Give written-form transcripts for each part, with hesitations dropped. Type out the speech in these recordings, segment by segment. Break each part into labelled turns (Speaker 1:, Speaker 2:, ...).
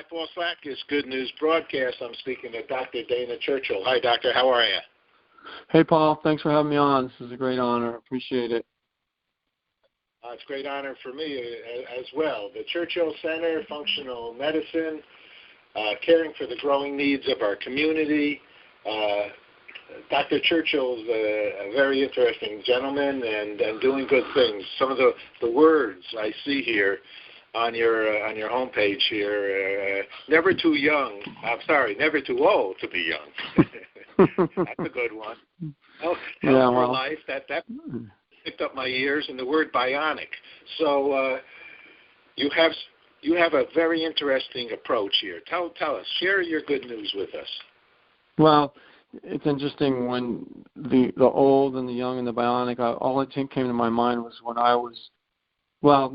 Speaker 1: Hi, Paul Slack. It's Good News Broadcast. I'm speaking to Dr. Dana Churchill. Hi, Doctor. How are you?
Speaker 2: Hey, Paul. Thanks for having me on. This is a great honor. Appreciate it.
Speaker 1: It's a great honor for me as well. The Churchill Center, Functional Medicine, caring for the growing needs of our community. Dr. Churchill's a very interesting gentleman and doing good things. Some of the words I see here on your homepage here, never too young. I'm sorry, never too old to be young. That's a good one. Health for life. That picked up my ears, and the word bionic. So you have a very interesting approach here. Tell us, share your good news with us.
Speaker 2: Well, it's interesting when the old and the young and the bionic. All that came to my mind was when I was. Well,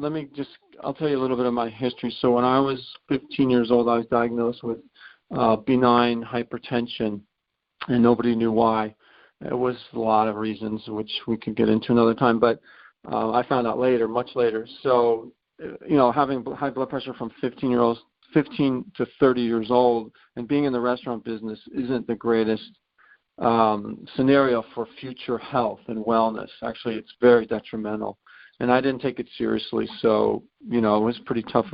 Speaker 2: I'll tell you a little bit of my history. So when I was 15 years old, I was diagnosed with benign hypertension, and nobody knew why. It was a lot of reasons, which we could get into another time, but I found out later, much later. So, having high blood pressure from 15 to 30 years old and being in the restaurant business isn't the greatest scenario for future health and wellness. Actually, it's very detrimental. And I didn't take it seriously, so, it was pretty tough.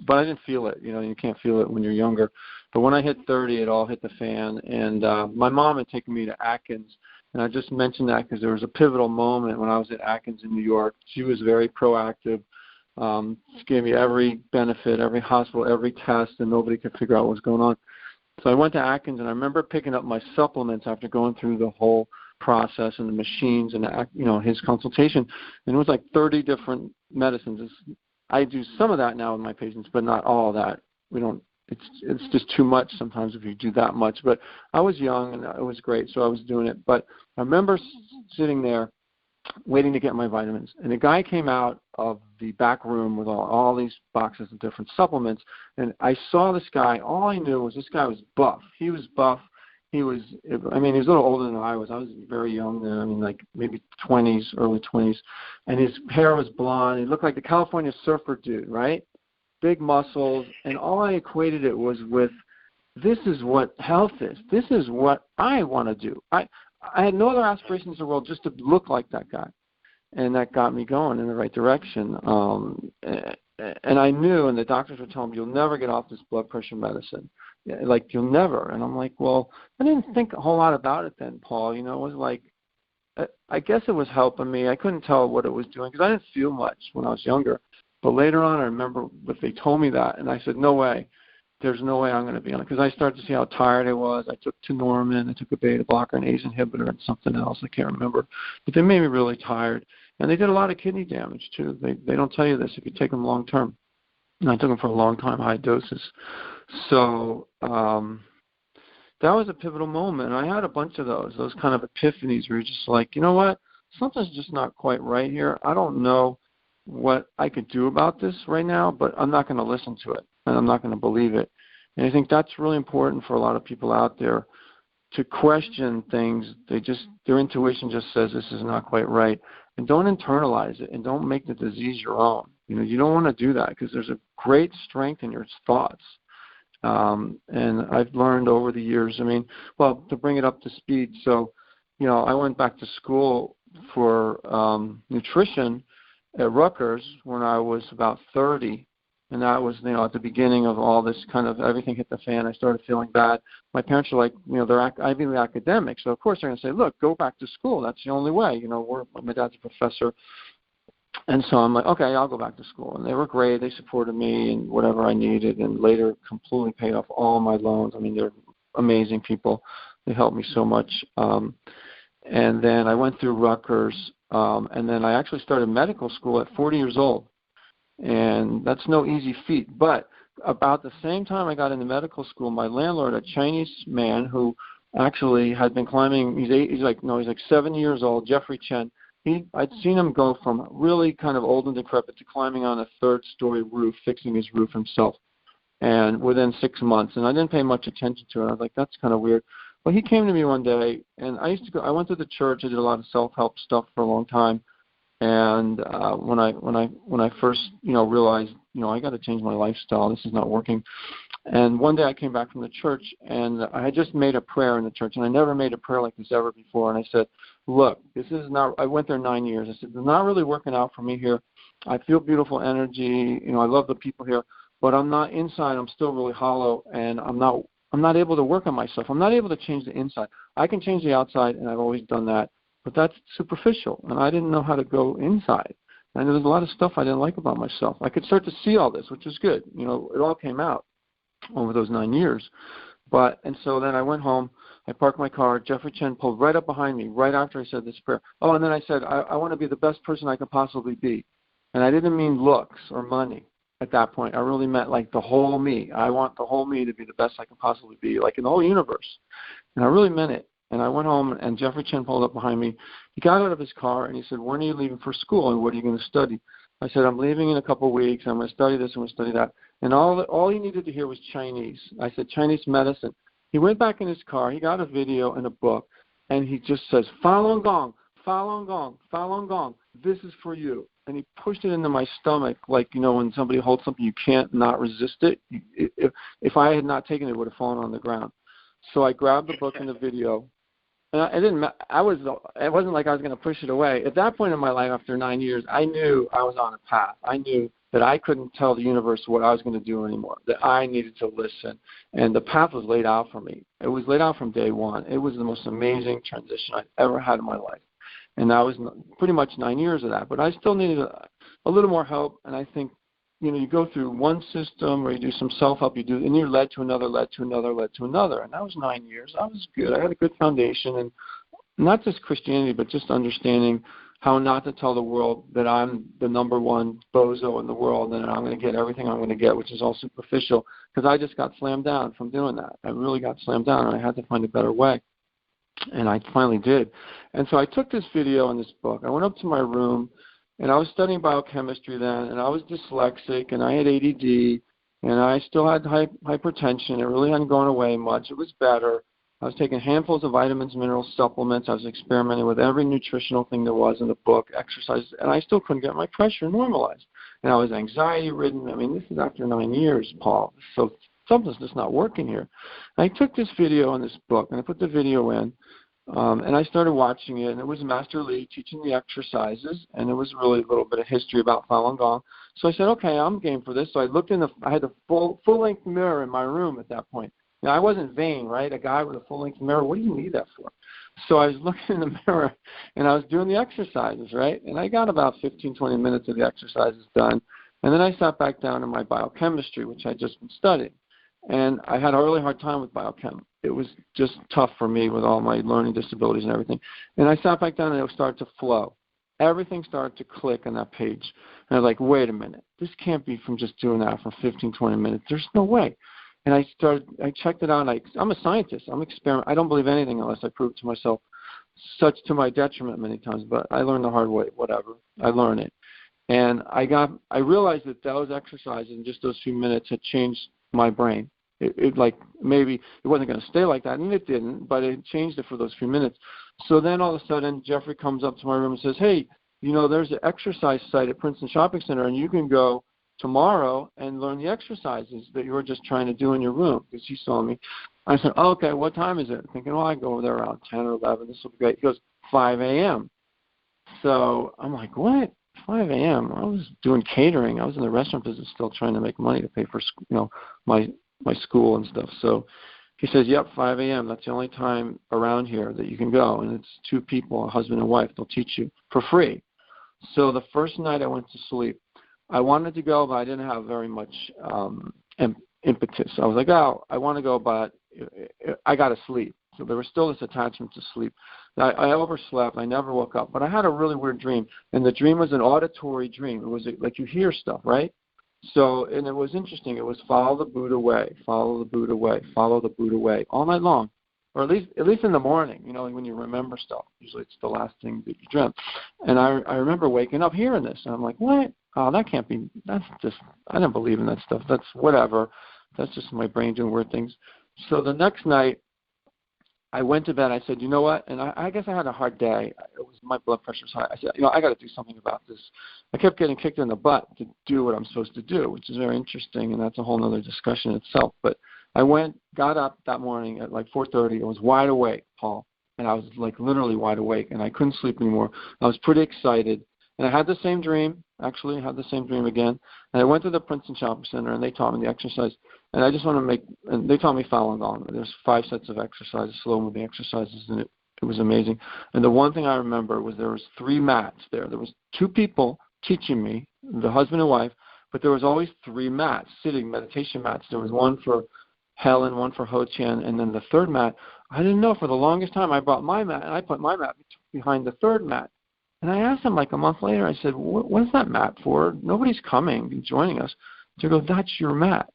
Speaker 2: But I didn't feel it. You can't feel it when you're younger. But when I hit 30, it all hit the fan. And my mom had taken me to Atkins. And I just mentioned that because there was a pivotal moment when I was at Atkins in New York. She was very proactive. She gave me every benefit, every hospital, every test, and nobody could figure out what was going on. So I went to Atkins, and I remember picking up my supplements after going through the whole process and the machines and his consultation, and it was like 30 different medicines. I do some of that now with my patients, but not all of that. It's just too much sometimes if you do that much. But I was young and it was great, so I was doing it. But I remember sitting there waiting to get my vitamins, and a guy came out of the back room with all these boxes of different supplements, and I saw this guy. All I knew was this guy was buff. He was buff. He was a little older than I was. I was very young then, like maybe 20s, early 20s. And his hair was blonde. He looked like the California surfer dude, right? Big muscles. And all I equated it was with, this is what health is. This is what I want to do. I had no other aspirations in the world just to look like that guy. And that got me going in the right direction. And I knew, and the doctors were telling me, you'll never get off this blood pressure medicine. Like, you'll never. And I'm like, well, I didn't think a whole lot about it then, Paul. It was like, I guess it was helping me. I couldn't tell what it was doing because I didn't feel much when I was younger. But later on, I remember that they told me that, and I said, no way. There's no way I'm going to be on it, because I started to see how tired I was. I took Tenormin, I took a beta blocker, an ACE inhibitor, and something else. I can't remember. But they made me really tired. And they did a lot of kidney damage, too. They don't tell you this if you take them long term. And I took them for a long time, high doses. So that was a pivotal moment. And I had a bunch of those kind of epiphanies where you're just like, you know what? Something's just not quite right here. I don't know what I could do about this right now, but I'm not going to listen to it, and I'm not going to believe it. And I think that's really important for a lot of people out there to question things. Their intuition just says this is not quite right. And don't internalize it, and don't make the disease your own. You don't want to do that, because there's a great strength in your thoughts. And I've learned over the years, to bring it up to speed. So, I went back to school for nutrition at Rutgers when I was about 30. And that was, at the beginning of all this kind of everything hit the fan. I started feeling bad. My parents are like, they're Ivy League academics. So, of course, they're going to say, look, go back to school. That's the only way. My dad's a professor. And so I'm like, okay, I'll go back to school. And they were great. They supported me and whatever I needed, and later completely paid off all my loans. They're amazing people. They helped me so much. And then I went through Rutgers, and then I actually started medical school at 40 years old. And that's no easy feat. But about the same time I got into medical school, my landlord, a Chinese man who actually had been climbing, he's like 7 years old, Jeffrey Chen. I'd seen him go from really kind of old and decrepit to climbing on a third-story roof, fixing his roof himself, and within 6 months. And I didn't pay much attention to it. I was like, that's kind of weird. Well, he came to me one day, and I went to the church. I did a lot of self-help stuff for a long time. And when I first realized I got to change my lifestyle, this is not working, And one day I came back from the church, and I had just made a prayer in the church, and I never made a prayer like this ever before. And I said, look, this is not, I went there 9 years. I said, it's not really working out for me here. I feel beautiful energy. I love the people here, but I'm not inside. I'm still really hollow, and I'm not able to work on myself. I'm not able to change the inside. I can change the outside, and I've always done that, but that's superficial, and I didn't know how to go inside. And there was a lot of stuff I didn't like about myself. I could start to see all this, which is good. It all came out over those 9 years. And so then I went home. I parked my car. Jeffrey Chen pulled right up behind me right after I said this prayer. Oh, and then I said, I want to be the best person I could possibly be. And I didn't mean looks or money at that point. I really meant like the whole me. I want the whole me to be the best I can possibly be, like in the whole universe. And I really meant it. And I went home, and Jeffrey Chen pulled up behind me. He got out of his car, and he said, when are you leaving for school, and what are you going to study? I said, I'm leaving in a couple of weeks. I'm going to study this. I'm going to study that. And all he needed to hear was Chinese. I said, Chinese medicine. He went back in his car. He got a video and a book, and he just says, Falun Gong, Falun Gong, Falun Gong. This is for you. And he pushed it into my stomach like, when somebody holds something, you can't not resist it. If I had not taken it, it would have fallen on the ground. So I grabbed the book and the video. And it wasn't like I was going to push it away. At that point in my life, after 9 years, I knew I was on a path. I knew that I couldn't tell the universe what I was going to do anymore, that I needed to listen. And the path was laid out for me. It was laid out from day one. It was the most amazing transition I've ever had in my life. And that was pretty much 9 years of that. But I still needed a little more help. And I think, you go through one system or you do some self-help, and you're led to another, led to another, led to another. And that was 9 years. That was good. I had a good foundation. And not just Christianity, but just understanding how not to tell the world that I'm the number one bozo in the world and I'm going to get everything I'm going to get, which is all superficial, because I just got slammed down from doing that. I really got slammed down, and I had to find a better way. And I finally did. And so I took this video and this book. I went up to my room, and I was studying biochemistry then, and I was dyslexic, and I had ADD, and I still had hypertension. It really hadn't gone away much. It was better. I was taking handfuls of vitamins, minerals, supplements. I was experimenting with every nutritional thing there was in the book, exercise, and I still couldn't get my pressure normalized. And I was anxiety-ridden. I mean, this is after 9 years, Paul. So something's just not working here. And I took this video and this book, and I put the video in, and I started watching it, and it was Master Lee teaching the exercises, and it was really a little bit of history about Falun Gong. So I said, okay, I'm game for this. So I looked I had a full-length mirror in my room at that point. Now, I wasn't vain, right? A guy with a full-length mirror, what do you need that for? So I was looking in the mirror, and I was doing the exercises, right? And I got about 15, 20 minutes of the exercises done, and then I sat back down in my biochemistry, which I'd just been studying. And I had a really hard time with biochem. It was just tough for me with all my learning disabilities and everything. And I sat back down, and it started to flow. Everything started to click on that page. And I was like, wait a minute. This can't be from just doing that for 15, 20 minutes. There's no way. And I checked it out. I'm a scientist. I don't believe anything unless I prove it to myself, such to my detriment many times. But I learned the hard way. Whatever. I learned it. And I realized that those exercises in just those few minutes had changed my brain. It like maybe it wasn't going to stay like that, and it didn't, but it changed it for those few minutes. So then all of a sudden, Jeffrey comes up to my room and says, hey, there's an exercise site at Princeton Shopping Center, and you can go tomorrow and learn the exercises that you were just trying to do in your room, because he saw me. I said, oh, okay, what time is it? I'm thinking, I go over there around 10 or 11. This will be great. He goes, 5 a.m. So I'm like, what? 5 a.m. I was doing catering. I was in the restaurant business still trying to make money to pay for my school and stuff. So he says, yep, 5 a.m. That's the only time around here that you can go. And it's 2 people, a husband and wife. They'll teach you for free. So the first night I went to sleep, I wanted to go, but I didn't have very much impetus. I was like, I want to go, but I got to sleep. So there was still this attachment to sleep. I overslept. I never woke up. But I had a really weird dream. And the dream was an auditory dream. It was like you hear stuff, right? So, and it was interesting. It was follow the Buddha way, follow the Buddha way, follow the Buddha way, all night long. Or at least in the morning, when you remember stuff. Usually it's the last thing that you dreamt. And I remember waking up hearing this. And I'm like, what? Oh, that can't be. That's just, I don't believe in that stuff. That's whatever. That's just my brain doing weird things. So the next night, I went to bed. I said, you know what? And I guess I had a hard day. My blood pressure was high. I said, I got to do something about this. I kept getting kicked in the butt to do what I'm supposed to do, which is very interesting, and that's a whole other discussion itself. But I got up that morning at like 4:30. I was wide awake, Paul, and I was like literally wide awake, and I couldn't sleep anymore. I was pretty excited, and I had the same dream. Actually, I had the same dream again. And I went to the Princeton Shopping Center, and they taught me the exercise. And I just want to and they taught me Falun Gong. There's 5 sets of exercises, slow-moving exercises, and it was amazing. And the one thing I remember was there was 3 mats there. There was 2 people teaching me, the husband and wife, but there was always 3 mats, sitting meditation mats. There was one for Helen, one for Ho Chan, and then the 3rd mat. I didn't know. For the longest time, I brought my mat, and I put my mat behind the 3rd mat. And I asked him like a month later, I said, what is that mat for? Nobody's coming and joining us. They go, that's your mat.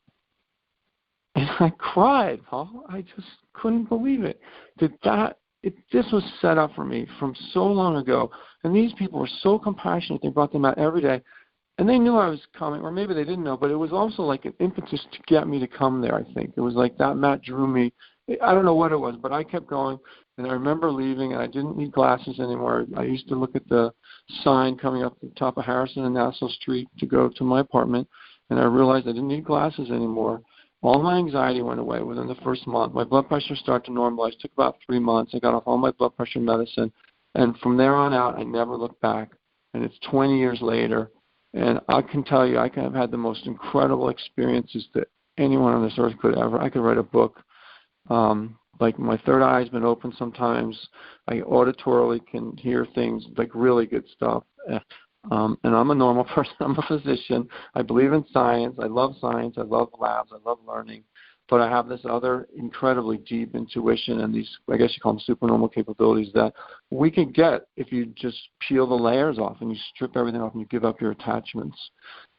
Speaker 2: And I cried, Paul. I just couldn't believe it. This was set up for me from so long ago. And these people were so compassionate. They brought them out every day. And they knew I was coming, or maybe they didn't know, but it was also like an impetus to get me to come there, I think. It was like that mat drew me. I don't know what it was, but I kept going. And I remember leaving, and I didn't need glasses anymore. I used to look at the sign coming up the top of Harrison and Nassau Street to go to my apartment, and I realized I didn't need glasses anymore. All my anxiety went away within the first month. My blood pressure started to normalize. It took about 3 months. I got off all my blood pressure medicine, and from there on out, I never looked back. And it's 20 years later, and I can tell you, I have had the most incredible experiences that anyone on this earth could ever. I could write a book. Like my third eye has been open sometimes. I auditorily can hear things, like really good stuff. And I'm a normal person. I'm a physician. I believe in science. I love science. I love labs. I love learning. But I have this other incredibly deep intuition and these, I guess you call them supernormal capabilities that we can get if you just peel the layers off and you strip everything off and you give up your attachments.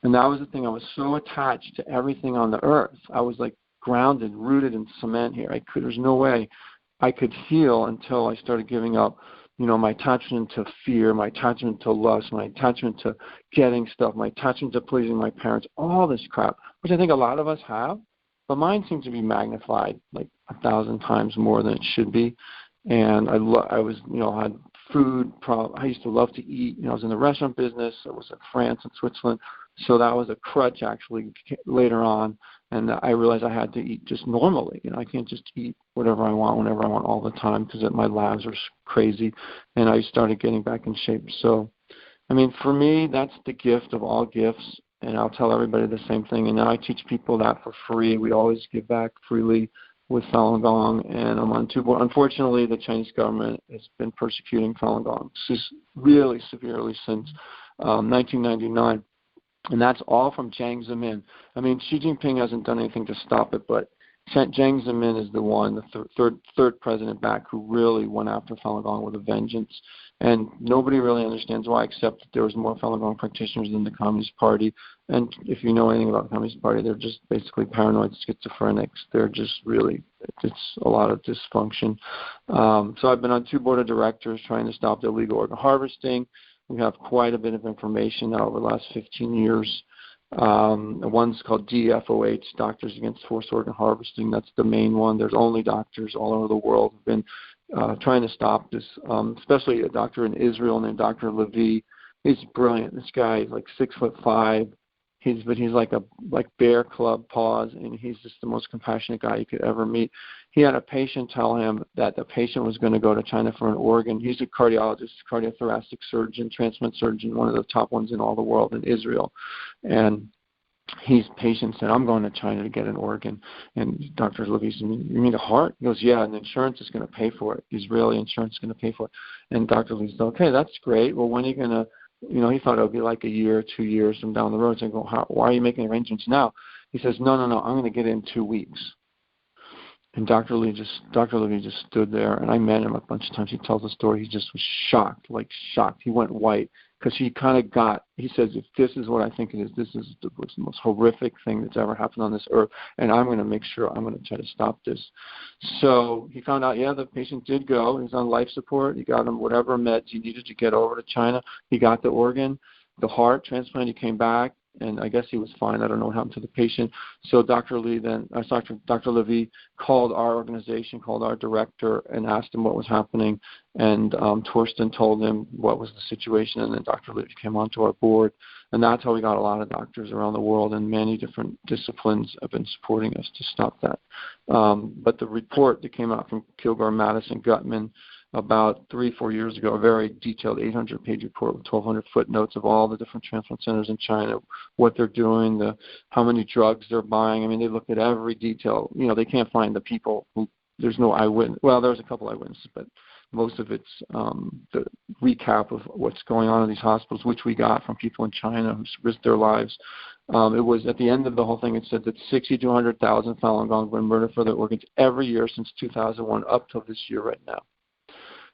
Speaker 2: And that was the thing. I was so attached to everything on the earth. I was like grounded, rooted in cement here. There's no way I could heal until I started giving up, my attachment to fear, my attachment to lust, my attachment to getting stuff, my attachment to pleasing my parents, all this crap, which I think a lot of us have, but mine seems to be magnified like 1,000 times more than it should be. And I was, had food problems. I used to love to eat. I was in the restaurant business. I was in France and Switzerland. So that was a crutch actually later on. And I realized I had to eat just normally. I can't just eat whatever I want, whenever I want all the time because my labs are crazy. And I started getting back in shape. So, for me, that's the gift of all gifts. And I'll tell everybody the same thing. And now I teach people that for free. We always give back freely with Falun Gong. And I'm on 2 boards. Unfortunately, the Chinese government has been persecuting Falun Gong really severely since 1999. And that's all from Jiang Zemin. Xi Jinping hasn't done anything to stop it, but Jiang Zemin is the one, the third president back, who really went after Falun Gong with a vengeance. And nobody really understands why, except that there was more Falun Gong practitioners than the Communist Party. And if you know anything about the Communist Party, they're just basically paranoid schizophrenics. They're just really, it's a lot of dysfunction. So I've been on 2 board of directors trying to stop the illegal organ harvesting. We have quite a bit of information now over the last 15 years. One's called DFOH, Doctors Against Forced Organ Harvesting. That's the main one. There's only doctors all over the world who've been trying to stop this, especially a doctor in Israel named Dr. Levi. He's brilliant. This guy is like 6'5". He's like bear club paws, and he's just the most compassionate guy you could ever meet. He had a patient tell him that the patient was going to go to China for an organ. He's a cardiologist, cardiothoracic surgeon, transplant surgeon, one of the top ones in all the world in Israel. And his patient said, I'm going to China to get an organ. And Dr. Levy said, you mean a heart? He goes, yeah, and the insurance is going to pay for it. Israeli insurance is going to pay for it. And Dr. Levy said, okay, that's great. Well, when are you going to, he thought it would be like a year, 2 years from down the road. So I go, why are you making arrangements now? He says, no, I'm going to get it in 2 weeks. And Dr. Levy just stood there, and I met him a bunch of times. He tells the story. He just was shocked. He went white because he kind of he says, if this is what I think it is, this is the most horrific thing that's ever happened on this earth, and I'm going to make sure I'm going to try to stop this. So he found out, the patient did go. He was on life support. He got him whatever meds he needed to get over to China. He got the organ, the heart transplant. He came back, and I guess he was fine. I don't know what happened to the patient. So Dr. Levy called our organization, called our director, and asked him what was happening. And Torsten told him what was the situation, and then Dr. Levy came onto our board. And that's how we got a lot of doctors around the world, and many different disciplines have been supporting us to stop that. But the report that came out from Kilgore, Madison, Gutman about 3-4 years ago, a very detailed 800-page report with 1,200 footnotes of all the different transplant centers in China, what they're doing, how many drugs they're buying. I mean, they look at every detail. You know, they can't find the people who, there's no eyewitness. Well, there's a couple eyewitnesses, but most of it's the recap of what's going on in these hospitals, which we got from people in China who risked their lives. It was at the end of the whole thing, it said that 60 to 100,000 Falun Gong have been murdered for their organs every year since 2001 up till this year right now.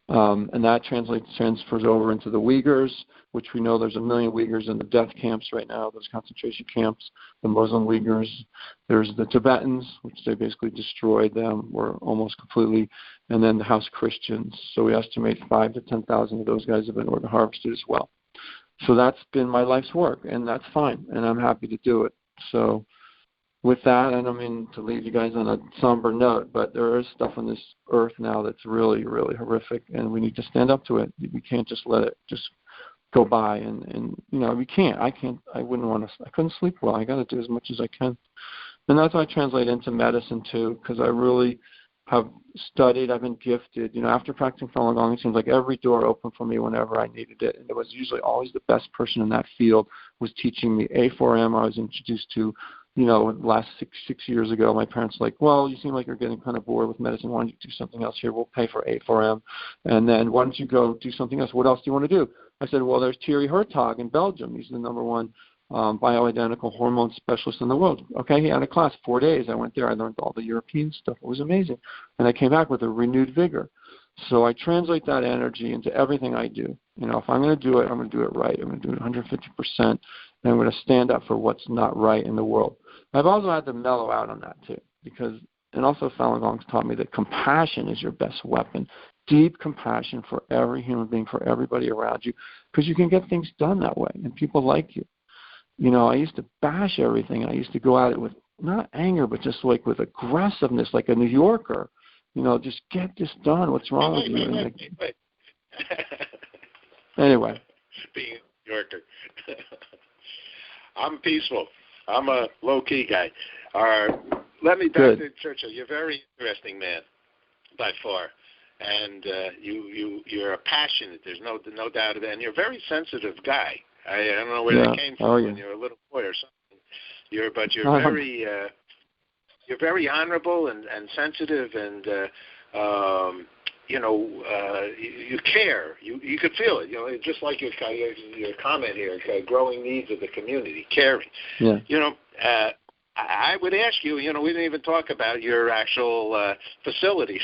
Speaker 2: And that transfers over into the Uyghurs, which we know there's 1 million Uyghurs in the death camps right now, those concentration camps, the Muslim Uyghurs. There's the Tibetans, which they basically destroyed them, or almost completely, and then the house Christians. So we estimate 5,000 to 10,000 of those guys have been organ harvested as well. So that's been my life's work, and that's fine, and I'm happy to do it. So with that, I don't mean to leave you guys on a somber note, but there is stuff on this earth now that's really, really horrific, and we need to stand up to it. We can't just let it just go by, and you know, we can't. I wouldn't want to. I couldn't sleep well. I got to do as much as I can, and that's why I translate into medicine too, because I really have studied. I've been gifted. You know, after practicing Falun Gong, it seems like every door opened for me whenever I needed it, and it was usually always the best person in that field was teaching me A4M. I was introduced to. You know, last six years ago, my parents were like, well, you seem like you're getting kind of bored with medicine. Why don't you do something else here? We'll pay for A4M. And then why don't you go do something else? What else do you want to do? I said, well, there's Thierry Hertog in Belgium. He's the #1 bioidentical hormone specialist in the world. Okay, he had a class, 4 days. I went there. I learned all the European stuff. It was amazing. And I came back with a renewed vigor. So I translate that energy into everything I do. You know, if I'm going to do it, I'm going to do it right. I'm going to do it 150%, and I'm going to stand up for what's not right in the world. I've also had to mellow out on that too, because, and also Falun Gong's taught me that compassion is your best weapon. Deep compassion for every human being, for everybody around you, because you can get things done that way, and people like you. You know, I used to bash everything. I used to go at it with not anger, but just like with aggressiveness, like a New Yorker. You know, just get this done. What's wrong with you?
Speaker 1: Wait.
Speaker 2: Anyway.
Speaker 1: Being a New Yorker. I'm peaceful. I'm a low-key guy. Let me back to Churchill. You're a very interesting man, by far. And you're a passionate. There's no doubt of it. And you're a very sensitive guy. I don't know where that came from when you were a little boy or something. You're very honorable and sensitive, and you care. You could feel it. You know, just like your comment here, growing needs of the community, caring.
Speaker 2: Yeah.
Speaker 1: You know, I would ask you. You know, we didn't even talk about your actual facilities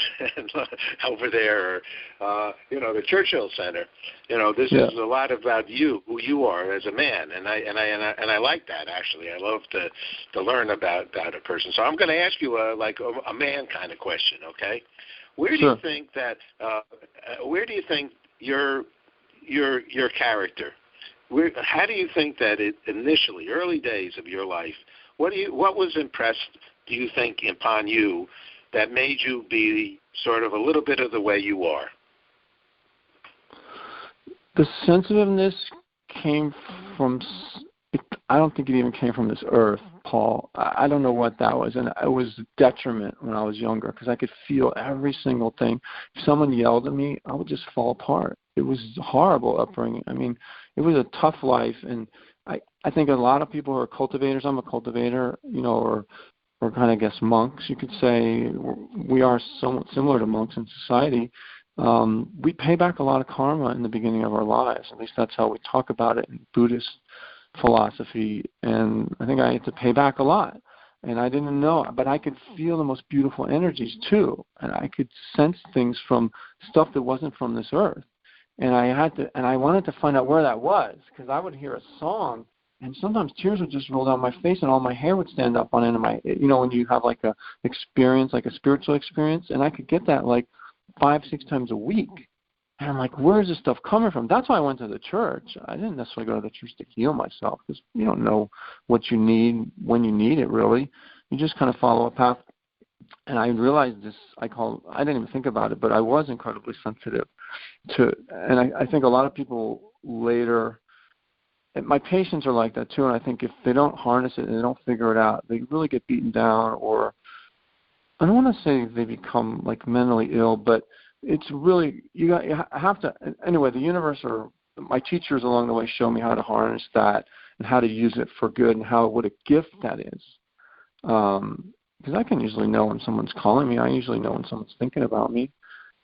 Speaker 1: over there. The Churchill Center. You know, this is a lot about you, who you are as a man, and I like that actually. I love to learn about a person. So I'm going to ask you a man kind of question. Okay. Where do you think that? Where do you think your character? How do you think that it initially, early days of your life? What was impressed? Do you think upon you that made you be sort of a little bit of the way you are?
Speaker 2: The sensitiveness came from. I don't think it even came from this earth, Paul. I don't know what that was, and it was detriment when I was younger because I could feel every single thing. If someone yelled at me, I would just fall apart. It was horrible upbringing. I mean, it was a tough life, and I think a lot of people who are cultivators. I'm a cultivator, you know, or kind of, I guess, monks. You could say we are somewhat similar to monks in society. We pay back a lot of karma in the beginning of our lives. At least that's how we talk about it in Buddhist philosophy, and I think I had to pay back a lot, and I didn't know, but I could feel the most beautiful energies too, and I could sense things from stuff that wasn't from this earth, and I wanted to find out where that was, because I would hear a song, and sometimes tears would just roll down my face, and all my hair would stand up on end of my, you know, when you have like a experience, like a spiritual experience, and I could get that like 5-6 times a week. And I'm like, where's this stuff coming from? That's why I went to the church. I didn't necessarily go to the church to heal myself, because you don't know what you need when you need it, really. You just kind of follow a path. And I realized this, I didn't even think about it, but I was incredibly sensitive to, and I think a lot of people later, and my patients are like that too, and I think if they don't harness it and they don't figure it out, they really get beaten down, or I don't want to say they become like mentally ill, but it's really, you have to, anyway, the universe or my teachers along the way show me how to harness that and how to use it for good and what a gift that is. Because I can usually know when someone's calling me. I usually know when someone's thinking about me.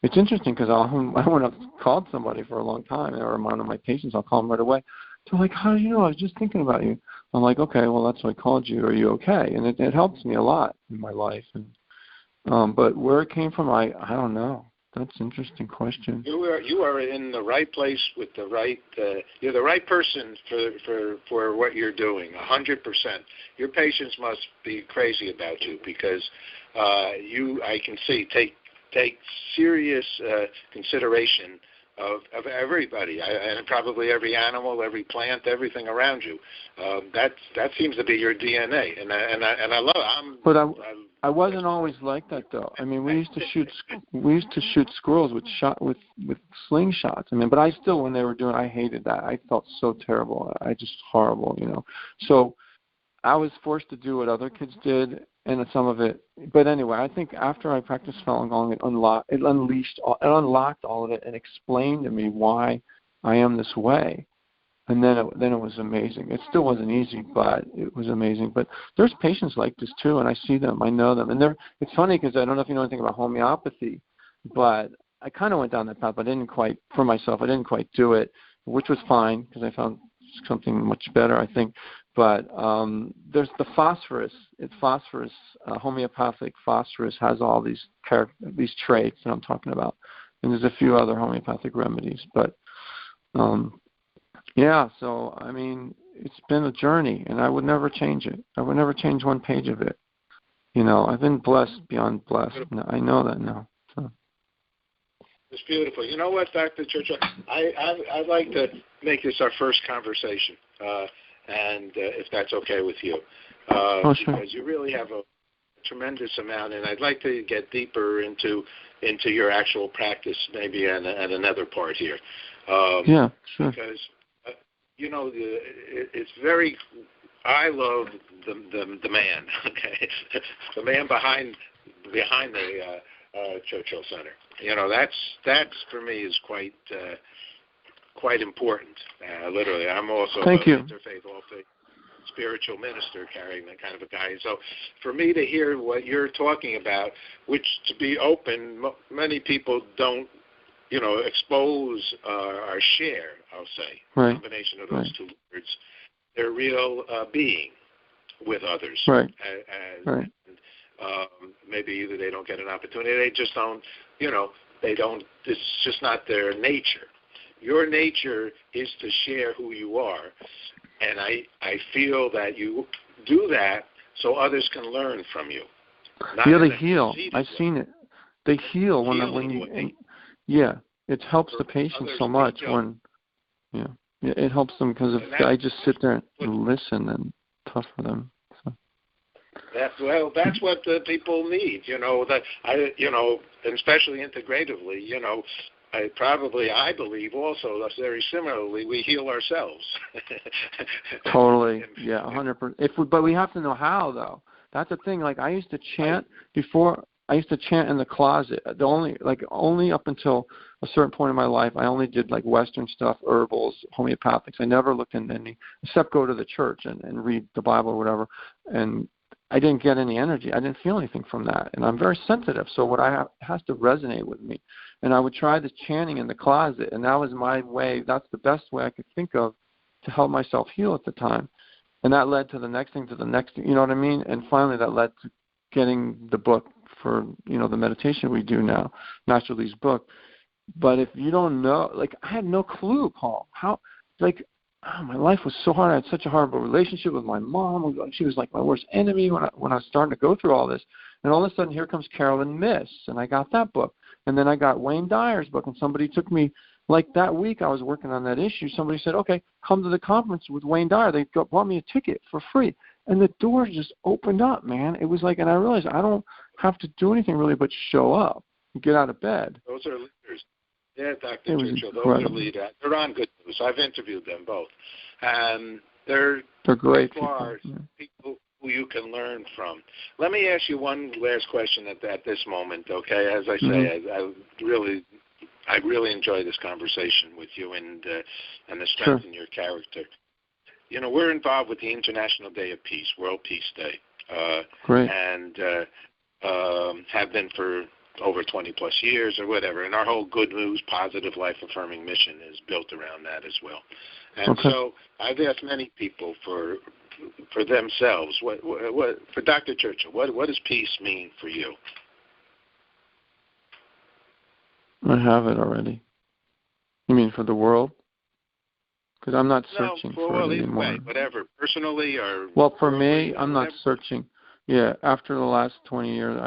Speaker 2: It's interesting because when I've called somebody for a long time, or one of my patients, I'll call them right away. They're like, how do you know? I was just thinking about you. I'm like, okay, well, that's why I called you. Are you okay? And it helps me a lot in my life. And but where it came from, I don't know. That's an interesting question.
Speaker 1: You are in the right place with the right. You're the right person for what you're doing. 100%. Your patients must be crazy about you because I can see take serious consideration of everybody, and probably every animal, every plant, everything around you. That seems to be your DNA, and I love it.
Speaker 2: But I wasn't always like that, though. I mean, we used to shoot squirrels with slingshots. I mean, but I still, when they were doing, I hated that. I felt so terrible. Just horrible, you know. So I was forced to do what other kids did, and some of it. But anyway, I think after I practiced Falun Gong, it unlocked all of it and explained to me why I am this way. And then it was amazing. It still wasn't easy, but it was amazing. But there's patients like this too, and I see them, I know them, and it's funny because I don't know if you know anything about homeopathy, but I kind of went down that path, but I didn't quite do it, which was fine because I found something much better, I think. But there's the phosphorus. Homeopathic phosphorus has all these traits that I'm talking about, and there's a few other homeopathic remedies. But yeah, so I mean, it's been a journey, and I would never change it. I would never change one page of it. You know, I've been blessed beyond blessed. I know that now. So.
Speaker 1: It's beautiful. You know what, Dr. Churchill? I'd like to make this our first conversation. And if that's okay with you.
Speaker 2: Sure.
Speaker 1: Because you really have a tremendous amount, and I'd like to get deeper into your actual practice maybe at another part here.
Speaker 2: Yeah, sure.
Speaker 1: Because, you know, it's very, I love the man, okay? The man behind the Churchill Center. You know, that's for me is quite important. Literally, I'm also interfaith, all-faith spiritual minister, carrying that kind of a guy. So, for me to hear what you're talking about, which to be open, many people don't, you know, expose or share. I'll say,
Speaker 2: right.
Speaker 1: Combination of those two words, their real being with others.
Speaker 2: Right.
Speaker 1: Right. Maybe either they don't get an opportunity, they just don't. You know, they don't. It's just not their nature. Your nature is to share who you are, and I feel that you do that so others can learn from you.
Speaker 2: They heal. I've seen it. They heal when you. Yeah, it helps the patient so much when. Yeah, it helps them because I just sit there and listen, and tough for them. So.
Speaker 1: That's what the people need. You know and especially integratively. You know. I believe also very similarly, we heal ourselves.
Speaker 2: Totally, yeah, 100%. But we have to know how, though. That's the thing. Like I used to chant before. I used to chant in the closet. Only up until a certain point in my life, I only did like Western stuff, herbals, homeopathics. I never looked into any, except go to the church and read the Bible or whatever. And I didn't get any energy. I didn't feel anything from that. And I'm very sensitive, so what has to resonate with me. And I would try this chanting in the closet, and that was my way. That's the best way I could think of to help myself heal at the time. And that led to the next thing, you know what I mean? And finally that led to getting the book for, you know, the meditation we do now, Master Lee's book. But if you don't know, like I had no clue, Paul, how, like, my life was so hard. I had such a horrible relationship with my mom. She was like my worst enemy when I was starting to go through all this. And all of a sudden, here comes Carolyn Miss, and I got that book. And then I got Wayne Dyer's book, and somebody took me, like that week I was working on that issue, somebody said, okay, come to the conference with Wayne Dyer. They bought me a ticket for free. And the doors just opened up, man. It was like, and I realized I don't have to do anything really but show up and get out of bed.
Speaker 1: Those are leaders. Yeah, Dr. Churchill, those are leaders. They're on Good News. I've interviewed them both. And they're
Speaker 2: great
Speaker 1: people who you can learn from. Let me ask you one last question at this moment, okay? As I say, I really enjoy this conversation with you and the strength in your character. You know, we're involved with the International Day of Peace, World Peace Day.
Speaker 2: Great.
Speaker 1: And have been for over 20-plus years or whatever. And our whole good news, positive, life-affirming mission is built around that as well. And so I've asked many people for themselves, what for Dr. Churchill, what does peace mean for you?
Speaker 2: I have it already. You mean for the world? Because I'm not searching for it anymore.
Speaker 1: Way, whatever, personally or...
Speaker 2: Well, for me, I'm not searching. Yeah, after the last 20 years,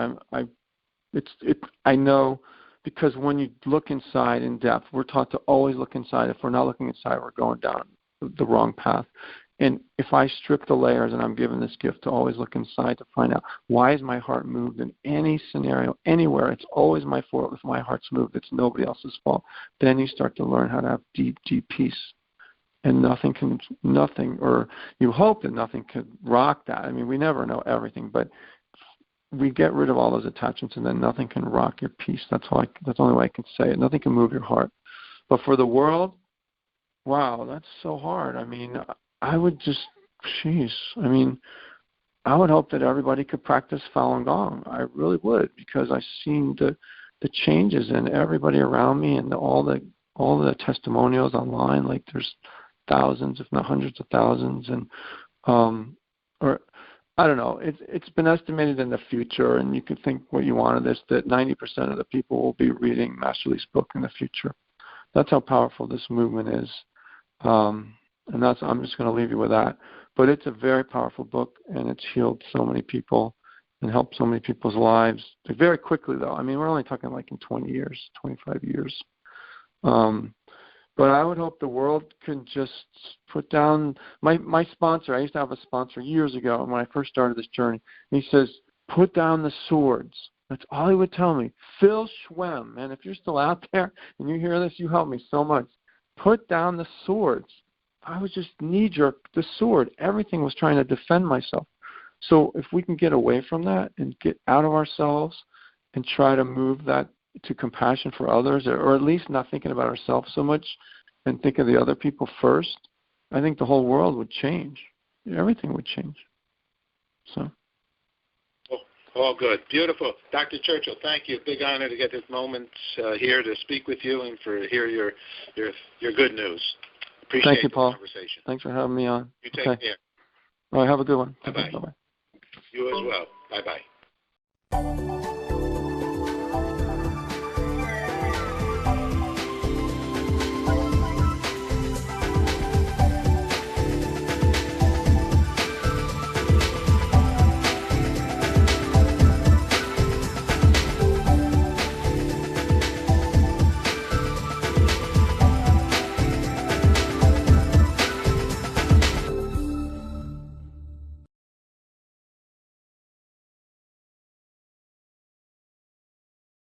Speaker 2: I know, because when you look inside in depth, we're taught to always look inside. If we're not looking inside, we're going down the wrong path. And if I strip the layers, and I'm given this gift to always look inside to find out, why is my heart moved in any scenario, anywhere? It's always my fault. If my heart's moved, it's nobody else's fault. Then you start to learn how to have deep, deep peace. And nothing, or you hope that nothing could rock that. I mean, we never know everything, but we get rid of all those attachments, and then nothing can rock your peace. That's the only way I can say it. Nothing can move your heart. But for the world, wow, that's so hard. I mean, I would hope that everybody could practice Falun Gong. I really would, because I've seen the changes in everybody around me, and all the testimonials online. Like, there's thousands, if not hundreds of thousands, and or I don't know. It's been estimated in the future, and you can think what you want of this, that 90% of the people will be reading Master Lee's book in the future. That's how powerful this movement is, and I'm just going to leave you with that. But it's a very powerful book, and it's healed so many people and helped so many people's lives very quickly, though. I mean, we're only talking like in 20 years, 25 years. But I would hope the world can just put down my sponsor. I used to have a sponsor years ago when I first started this journey. And he says, put down the swords. That's all he would tell me. Phil Schwem, man, if you're still out there and you hear this, you help me so much. Put down the swords. I was just knee-jerk, the sword. Everything was trying to defend myself. So if we can get away from that and get out of ourselves and try to move that to compassion for others, or at least not thinking about ourselves so much and think of the other people first, I think the whole world would change. Everything would change. So.
Speaker 1: All good. Beautiful. Dr. Churchill, thank you. Big honor to get this moment here to speak with you and for hear your good news. Appreciate
Speaker 2: Thank you, Paul.
Speaker 1: The conversation.
Speaker 2: Thanks for having me on.
Speaker 1: You take care.
Speaker 2: All right, have a good one.
Speaker 1: Bye-bye.
Speaker 2: Bye-bye.
Speaker 1: You as well. Bye-bye.